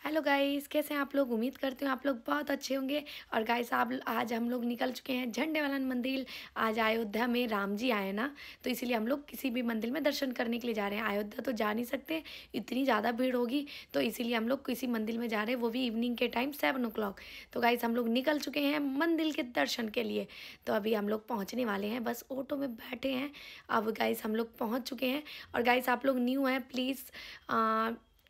Hello guys, कैसे हैं आप लोग। उम्मीद करती हूँ आप लोग बहुत अच्छे होंगे। और गाइस आप आज हम लोग निकल चुके हैं झंडे वाला मंदिर। आज अयोध्या में राम जी आए ना, तो इसीलिए हम लोग किसी भी मंदिर में दर्शन करने के लिए जा रहे हैं। अयोध्या तो जा नहीं सकते, इतनी ज़्यादा भीड़ होगी, तो इसीलिए हम लोग किसी मंदिर में जा रहे हैं, वो भी इवनिंग के टाइम 7 o'clock। तो गाइस हम लोग निकल चुके हैं मंदिर के दर्शन के लिए। तो अभी हम लोग पहुँचने वाले हैं, बस ऑटो में बैठे हैं। अब गाइस हम लोग पहुँच चुके हैं। और गाइस आप लोग न्यू हैं, प्लीज़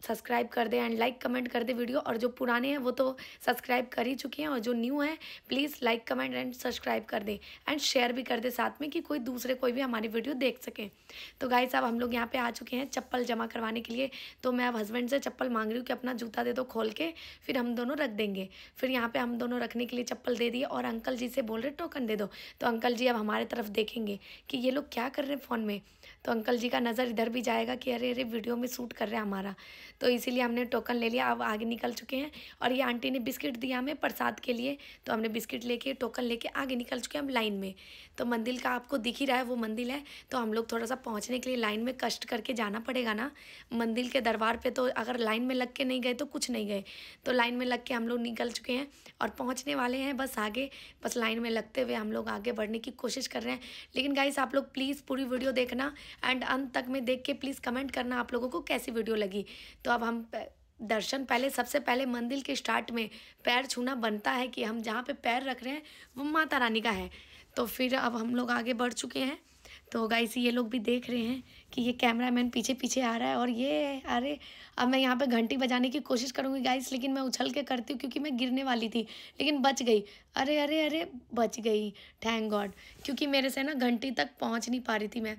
सब्सक्राइब कर दें एंड लाइक कमेंट कर दें वीडियो। और जो पुराने हैं वो तो सब्सक्राइब कर ही चुके हैं, और जो न्यू है please like comment and subscribe कर दें एंड शेयर भी कर दें साथ में, कि कोई भी हमारी वीडियो देख सके। तो गाइस अब हम लोग यहाँ पे आ चुके हैं चप्पल जमा करवाने के लिए। तो मैं अब हस्बैंड से चप्पल मांग रही हूँ कि अपना जूता दे दो खोल के, फिर हम दोनों रख देंगे। फिर यहाँ पे हम दोनों रखने के लिए चप्पल दे दिए, और अंकल जी से बोल रहे टोकन दे दो। तो अंकल जी अब हमारे तरफ देखेंगे कि ये लोग क्या कर रहे हैं फ़ोन में। तो अंकल जी का नज़र इधर भी जाएगा कि अरे अरे वीडियो में शूट कर रहे हैं हमारा। तो इसीलिए हमने टोकन ले लिया, अब आगे निकल चुके हैं। और ये आंटी ने बिस्किट दिया हमें प्रसाद के लिए, तो हमने बिस्किट लेके टोकन लेके आगे निकल चुके हैं हम लाइन में। तो मंदिर का आपको दिख ही रहा है, वो मंदिर है। तो हम लोग थोड़ा सा पहुंचने के लिए लाइन में कष्ट करके जाना पड़ेगा ना मंदिर के दरबार पे। तो अगर लाइन में लग के नहीं गए तो कुछ नहीं गए। तो लाइन में लग के हम लोग निकल चुके हैं और पहुँचने वाले हैं बस आगे। बस लाइन में लगते हुए हम लोग आगे बढ़ने की कोशिश कर रहे हैं। लेकिन गाइस आप लोग प्लीज़ पूरी वीडियो देखना एंड अंत तक में देख के प्लीज़ कमेंट करना आप लोगों को कैसी वीडियो लगी। तो अब हम दर्शन पहले सबसे पहले मंदिर के स्टार्ट में पैर छूना बनता है, कि हम जहाँ पे पैर रख रहे हैं वो माता रानी का है। तो फिर अब हम लोग आगे बढ़ चुके हैं। तो गाइस ये लोग भी देख रहे हैं कि ये कैमरामैन पीछे पीछे आ रहा है, और ये अरे अब मैं यहाँ पे घंटी बजाने की कोशिश करूँगी गाइस, लेकिन मैं उछल के करती हूँ क्योंकि मैं गिरने वाली थी, लेकिन बच गई। अरे अरे अरे बच गई, थैंक गॉड, क्योंकि मेरे से ना घंटी तक पहुँच नहीं पा रही थी मैं।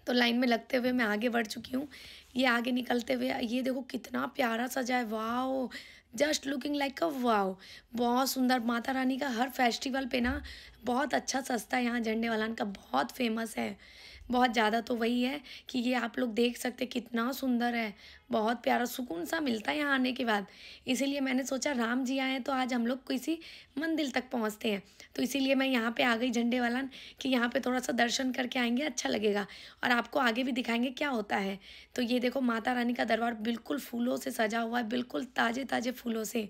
तो लाइन में लगते हुए मैं आगे बढ़ चुकी हूँ। ये आगे निकलते हुए ये देखो कितना प्यारा सजा है, wow, just looking like a wow. बहुत सुंदर, माता रानी का हर फेस्टिवल पे ना बहुत अच्छा सजता है यहाँ। झंडे वालान का बहुत फेमस है, बहुत ज़्यादा। तो वही है कि ये आप लोग देख सकते कितना सुंदर है, बहुत प्यारा, सुकून सा मिलता है यहाँ आने के बाद। इसीलिए मैंने सोचा राम जी आए हैं तो आज हम लोग किसी मंदिर तक पहुँचते हैं। तो इसीलिए मैं यहाँ पे आ गई झंडे वालान, कि यहाँ पे थोड़ा सा दर्शन करके आएंगे, अच्छा लगेगा, और आपको आगे भी दिखाएंगे क्या होता है। तो ये देखो माता रानी का दरबार बिल्कुल फूलों से सजा हुआ है, बिल्कुल ताज़े ताज़े फूलों से,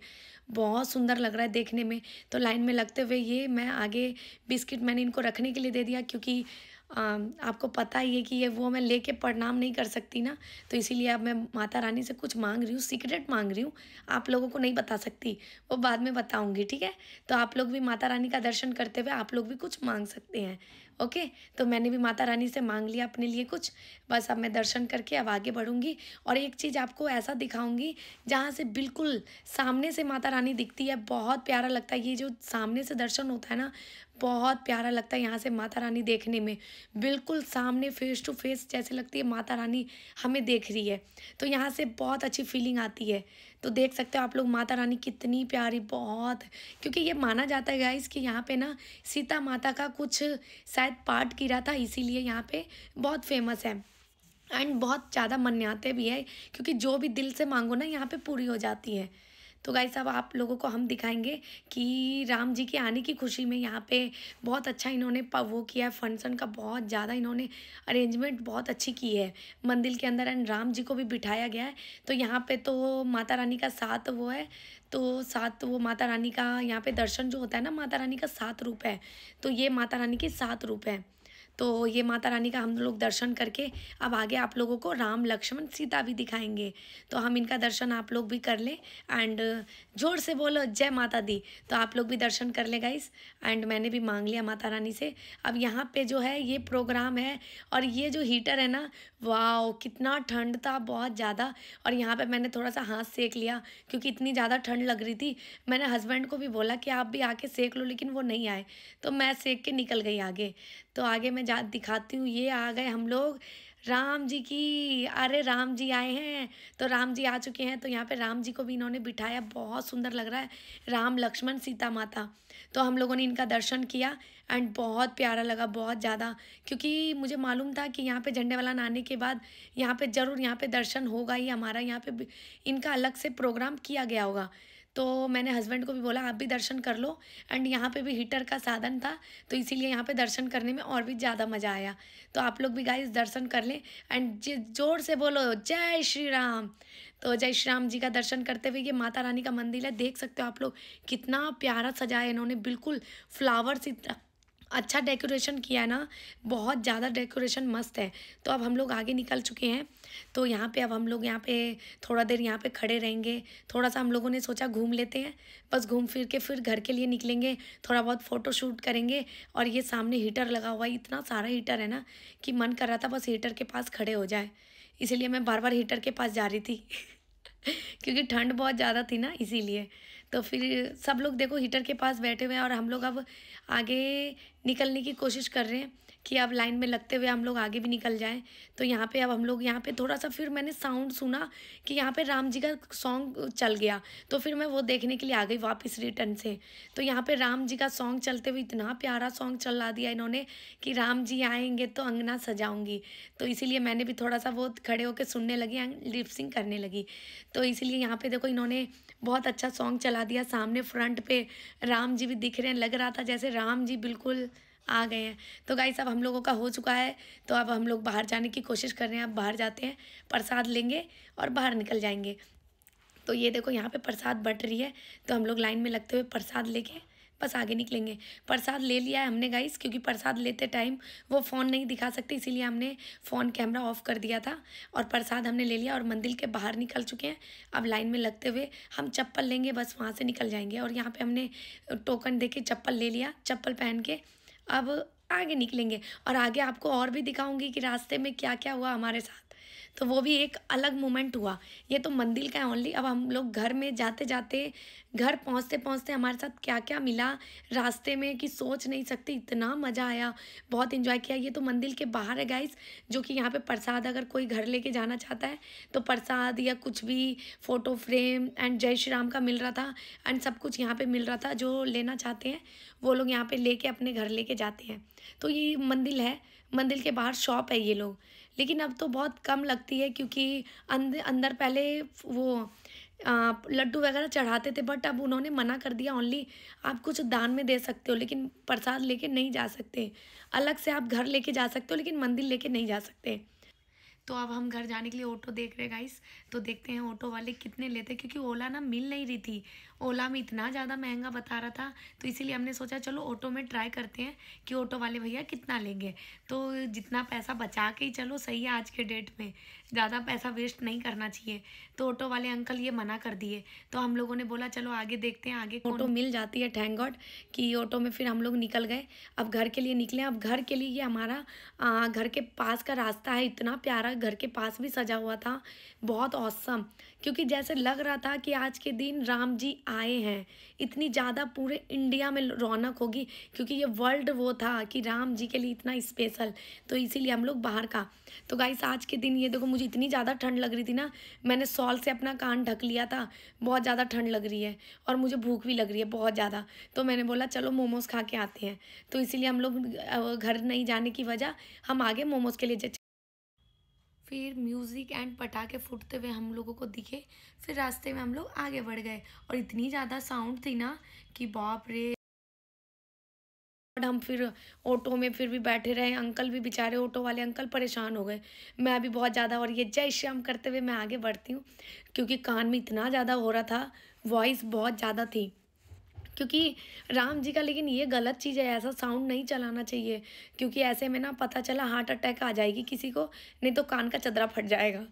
बहुत सुंदर लग रहा है देखने में। तो लाइन में लगते हुए ये मैं आगे बिस्किट मैंने इनको रखने के लिए दे दिया, क्योंकि आपको पता ही है कि ये वो मैं लेके प्रणाम नहीं कर सकती ना। तो इसीलिए अब मैं माता रानी से कुछ मांग रही हूँ, सीक्रेट मांग रही हूँ, आप लोगों को नहीं बता सकती, वो बाद में बताऊँगी, ठीक है। तो आप लोग भी माता रानी का दर्शन करते हुए आप लोग भी कुछ मांग सकते हैं, ओके। तो मैंने भी माता रानी से मांग लिया अपने लिए कुछ। बस अब मैं दर्शन करके अब आगे बढ़ूँगी, और एक चीज़ आपको ऐसा दिखाऊँगी जहाँ से बिल्कुल सामने से माता रानी दिखती है, बहुत प्यारा लगता है। ये जो सामने से दर्शन होता है ना, बहुत प्यारा लगता है यहाँ से माता रानी देखने में, बिल्कुल सामने फेस टू फेस जैसे लगती है माता रानी हमें देख रही है। तो यहाँ से बहुत अच्छी फीलिंग आती है। तो देख सकते हो आप लोग माता रानी कितनी प्यारी, बहुत, क्योंकि ये माना जाता है गाइस कि यहाँ पे ना सीता माता का कुछ शायद पाठ गिरा था, इसीलिए यहाँ पे बहुत फेमस है एंड बहुत ज़्यादा मान्यताएं भी है, क्योंकि जो भी दिल से मांगो ना यहाँ पे पूरी हो जाती है। तो गाइस अब आप लोगों को हम दिखाएंगे कि राम जी के आने की खुशी में यहाँ पे बहुत अच्छा इन्होंने वो किया है, फंक्शन का बहुत ज़्यादा इन्होंने अरेंजमेंट बहुत अच्छी की है मंदिर के अंदर, एंड राम जी को भी बिठाया गया है। तो यहाँ पे तो माता रानी का सात वो है, तो सात वो माता रानी का यहाँ पे दर्शन जो होता है ना, माता रानी का 7 रूप है। तो ये माता रानी के 7 रूप है। तो ये माता रानी का हम लोग दर्शन करके अब आगे आप लोगों को राम लक्ष्मण सीता भी दिखाएंगे। तो हम इनका दर्शन आप लोग भी कर लें, एंड जोर से बोलो जय माता दी। तो आप लोग भी दर्शन कर ले गाइस, एंड मैंने भी मांग लिया माता रानी से। अब यहाँ पे जो है ये प्रोग्राम है, और ये जो हीटर है ना, वाह कितना ठंड था, बहुत ज़्यादा। और यहाँ पे मैंने थोड़ा सा हाथ सेक लिया, क्योंकि इतनी ज़्यादा ठंड लग रही थी। मैंने हस्बैंड को भी बोला कि आप भी आके सेक लो, लेकिन वो नहीं आए, तो मैं सेक के निकल गई आगे। तो आगे मैं जा दिखाती हूँ, ये आ गए हम लोग राम जी की, अरे राम जी आए हैं। तो राम जी आ चुके हैं, तो यहाँ पे राम जी को भी इन्होंने बिठाया, बहुत सुंदर लग रहा है, राम लक्ष्मण सीता माता। तो हम लोगों ने इनका दर्शन किया एंड बहुत प्यारा लगा, बहुत ज़्यादा, क्योंकि मुझे मालूम था कि यहाँ पे झंडे वाला आने के बाद यहाँ पे ज़रूर यहाँ पे दर्शन होगा ही हमारा, यहाँ पे इनका अलग से प्रोग्राम किया गया होगा। तो मैंने हस्बैंड को भी बोला आप भी दर्शन कर लो। एंड यहाँ पे भी हीटर का साधन था, तो इसीलिए यहाँ पे दर्शन करने में और भी ज़्यादा मज़ा आया। तो आप लोग भी गाइस दर्शन कर लें एंड जोर से बोलो जय श्री राम। तो जय श्री राम जी का दर्शन करते हुए ये माता रानी का मंदिर है, देख सकते हो आप लोग कितना प्यारा सजाया है इन्होंने, बिल्कुल फ्लावर से अच्छा डेकोरेशन किया है ना, बहुत ज़्यादा डेकोरेशन मस्त है। तो अब हम लोग आगे निकल चुके हैं। तो यहाँ पे अब हम लोग यहाँ पे थोड़ा देर यहाँ पे खड़े रहेंगे, थोड़ा सा हम लोगों ने सोचा घूम लेते हैं, बस घूम फिर के फिर घर के लिए निकलेंगे, थोड़ा बहुत फ़ोटो शूट करेंगे। और ये सामने हीटर लगा हुआ है, इतना सारा हीटर है ना कि मन कर रहा था बस हीटर के पास खड़े हो जाए, इसीलिए मैं बार बार हीटर के पास जा रही थी क्योंकि ठंड बहुत ज़्यादा थी ना इसीलिए। तो फिर सब लोग देखो हीटर के पास बैठे हुए हैं और हम लोग अब आगे निकलने की कोशिश कर रहे हैं कि अब लाइन में लगते हुए हम लोग आगे भी निकल जाएं। तो यहाँ पे अब हम लोग यहाँ पे थोड़ा सा फिर मैंने साउंड सुना कि यहाँ पे राम जी का सॉन्ग चल गया, तो फिर मैं वो देखने के लिए आ गई वापस रिटर्न से। तो यहाँ पे राम जी का सॉन्ग चलते हुए इतना प्यारा सॉन्ग चला दिया इन्होंने कि राम जी आएंगे तो अंगना सजाऊंगी। तो इसीलिए मैंने भी थोड़ा सा वो खड़े होकर सुनने लगी एंड लिप सिंक करने लगी। तो इसीलिए यहाँ पे देखो इन्होंने बहुत अच्छा सॉन्ग चला दिया, सामने फ्रंट पे राम जी भी दिख रहे हैं, लग रहा था जैसे राम जी बिल्कुल आ गए हैं। तो गाइस अब हम लोगों का हो चुका है, तो अब हम लोग बाहर जाने की कोशिश कर रहे हैं। अब बाहर जाते हैं, प्रसाद लेंगे और बाहर निकल जाएंगे। तो ये देखो यहाँ पे प्रसाद बट रही है, तो हम लोग लाइन में लगते हुए प्रसाद लेके बस आगे निकलेंगे। प्रसाद ले लिया है हमने गाइस, क्योंकि प्रसाद लेते टाइम वो फ़ोन नहीं दिखा सकते, इसीलिए हमने फ़ोन कैमरा ऑफ कर दिया था। और प्रसाद हमने ले लिया और मंदिर के बाहर निकल चुके हैं। अब लाइन में लगते हुए हम चप्पल लेंगे, बस वहाँ से निकल जाएंगे। और यहाँ पे हमने टोकन दे के चप्पल ले लिया, चप्पल पहन के अब आगे निकलेंगे। और आगे आपको और भी दिखाऊंगी कि रास्ते में क्या क्या हुआ हमारे साथ, तो वो भी एक अलग मोमेंट हुआ। ये तो मंदिर का है ओनली। अब हम लोग घर में जाते जाते, घर पहुंचते पहुंचते हमारे साथ क्या क्या मिला रास्ते में कि सोच नहीं सकती, इतना मज़ा आया, बहुत इन्जॉय किया। ये तो मंदिर के बाहर है गाइस, जो कि यहाँ पे प्रसाद अगर कोई घर लेके जाना चाहता है तो प्रसाद या कुछ भी फ़ोटो फ्रेम एंड जय श्री राम का मिल रहा था एंड सब कुछ यहाँ पे मिल रहा था। जो लेना चाहते हैं वो लोग यहाँ पे लेके अपने घर लेके जाते हैं। तो ये मंदिर है, मंदिर के बाहर शॉप है ये लोग, लेकिन अब तो बहुत कम लगती है क्योंकि अंदर पहले वो लड्डू वगैरह चढ़ाते थे, बट अब उन्होंने मना कर दिया। ओनली आप कुछ दान में दे सकते हो, लेकिन प्रसाद लेके नहीं जा सकते। अलग से आप घर लेके जा सकते हो, लेकिन मंदिर लेके नहीं जा सकते। तो अब हम घर जाने के लिए ऑटो देख रहे हैं गाइस, तो देखते हैं ऑटो वाले कितने लेते हैं, क्योंकि ओला ना मिल नहीं रही थी। ओला में इतना ज़्यादा महंगा बता रहा था, तो इसीलिए हमने सोचा चलो ऑटो में ट्राई करते हैं कि ऑटो वाले भैया कितना लेंगे। तो जितना पैसा बचा के ही चलो सही है, आज के डेट में ज़्यादा पैसा वेस्ट नहीं करना चाहिए। तो ऑटो वाले अंकल ये मना कर दिए, तो हम लोगों ने बोला चलो आगे देखते हैं आगे ऑटो मिल जाती है। थैंक गॉड कि ऑटो में फिर हम लोग निकल गए। अब घर के लिए निकले। अब घर के लिए ये हमारा घर के पास का रास्ता है, इतना प्यारा घर के पास भी सजा हुआ था, बहुत औसम। क्योंकि जैसे लग रहा था कि आज के दिन राम जी आए हैं, इतनी ज़्यादा पूरे इंडिया में रौनक होगी, क्योंकि ये वर्ल्ड वो था कि राम जी के लिए इतना स्पेशल। तो इसीलिए हम लोग बाहर का। तो गाइस आज के दिन ये देखो, मुझे इतनी ज़्यादा ठंड लग रही थी ना, मैंने शॉल से अपना कान ढक लिया था, बहुत ज़्यादा ठंड लग रही है और मुझे भूख भी लग रही है बहुत ज़्यादा। तो मैंने बोला चलो मोमोज़ खा के आते हैं। तो इसीलिए हम लोग घर नहीं जाने की वजह हम आगे मोमोज़ के लिए। फिर म्यूज़िक एंड पटाखे फूटते हुए हम लोगों को दिखे, फिर रास्ते में हम लोग आगे बढ़ गए। और इतनी ज़्यादा साउंड थी ना कि बाप रे। हम फिर ऑटो में फिर भी बैठे रहे, अंकल भी बेचारे ऑटो वाले अंकल परेशान हो गए, मैं भी बहुत ज़्यादा। और ये जय श्याम करते हुए मैं आगे बढ़ती हूँ, क्योंकि कान में इतना ज़्यादा हो रहा था, वॉइस बहुत ज़्यादा थी क्योंकि राम जी का। लेकिन ये गलत चीज़ है, ऐसा साउंड नहीं चलाना चाहिए, क्योंकि ऐसे में ना पता चला हार्ट अटैक आ जाएगी किसी को, नहीं तो कान का चदरा फट जाएगा।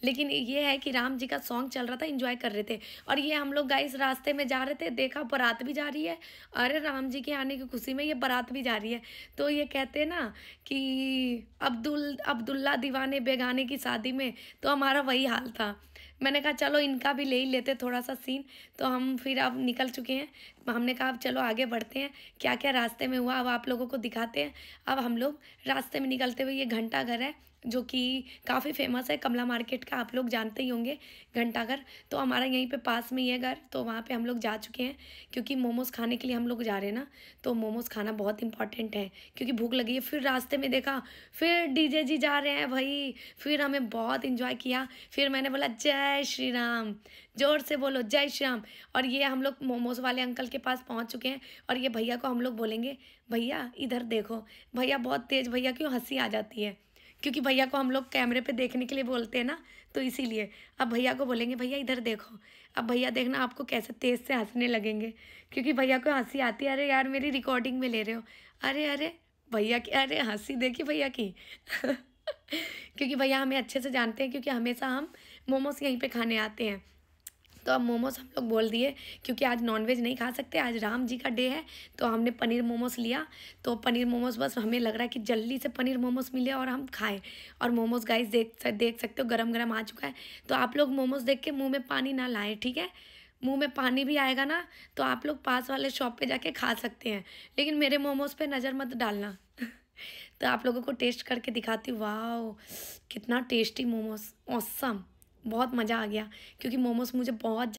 लेकिन ये है कि राम जी का सॉन्ग चल रहा था, एंजॉय कर रहे थे। और ये हम लोग गाइस रास्ते में जा रहे थे, देखा बारात भी जा रही है। अरे राम जी के आने की खुशी में ये बारात भी जा रही है। तो ये कहते हैं ना कि अब्दुल्ला दीवाने बेगाने की शादी में, तो हमारा वही हाल था। मैंने कहा चलो इनका भी ले ही लेते थोड़ा सा सीन। तो हम फिर अब निकल चुके हैं। हमने कहा अब चलो आगे बढ़ते हैं, क्या क्या रास्ते में हुआ अब आप लोगों को दिखाते हैं। अब हम लोग रास्ते में निकलते हुए, ये घंटा घर है, जो कि काफ़ी फेमस है, कमला मार्केट का, आप लोग जानते ही होंगे, घंटाघर। तो हमारा यहीं पे पास में ही है घर, तो वहाँ पे हम लोग जा चुके हैं क्योंकि मोमोज़ खाने के लिए हम लोग जा रहे हैं ना। तो मोमोज़ खाना बहुत इंपॉर्टेंट है क्योंकि भूख लगी है। फिर रास्ते में देखा, फिर डीजे जी जा रहे हैं भाई, फिर हमें बहुत इंजॉय किया। फिर मैंने बोला जय श्री राम, ज़ोर से बोलो जय श्री राम। और ये हम लोग मोमोज़ वाले अंकल के पास पहुँच चुके हैं और ये भैया को हम लोग बोलेंगे, भैया इधर देखो। भैया बहुत तेज़, भैया क्यों हँसी आ जाती है क्योंकि भैया को हम लोग कैमरे पे देखने के लिए बोलते हैं ना, तो इसीलिए। अब भैया को बोलेंगे भैया इधर देखो। अब भैया देखना आपको कैसे तेज़ से हँसने लगेंगे क्योंकि भैया को हँसी आती है। अरे यार मेरी रिकॉर्डिंग में ले रहे हो, अरे अरे भैया की, अरे हँसी देखी भैया की। क्योंकि भैया हमें अच्छे से जानते हैं क्योंकि हमेशा हम मोमोज़ यहीं पे खाने आते हैं। तो अब मोमोज़ हम लोग बोल दिए क्योंकि आज नॉनवेज नहीं खा सकते, आज राम जी का डे है, तो हमने पनीर मोमोज़ लिया। तो पनीर मोमोज़ बस हमें लग रहा है कि जल्दी से पनीर मोमोज़ मिले और हम खाएं। और मोमोज़ गाइस देख सकते हो गरम गरम आ चुका है। तो आप लोग मोमोज़ देख के मुंह में पानी ना लाएं, ठीक है। मुंह में पानी भी आएगा ना तो आप लोग पास वाले शॉप पे जाके खा सकते हैं, लेकिन मेरे मोमोज़ पे नज़र मत डालना। तो आप लोगों को टेस्ट करके दिखाती हूँ। वाओ कितना टेस्टी मोमोज़, ऑसम, बहुत मज़ा आ गया क्योंकि मोमोज़ मुझे बहुत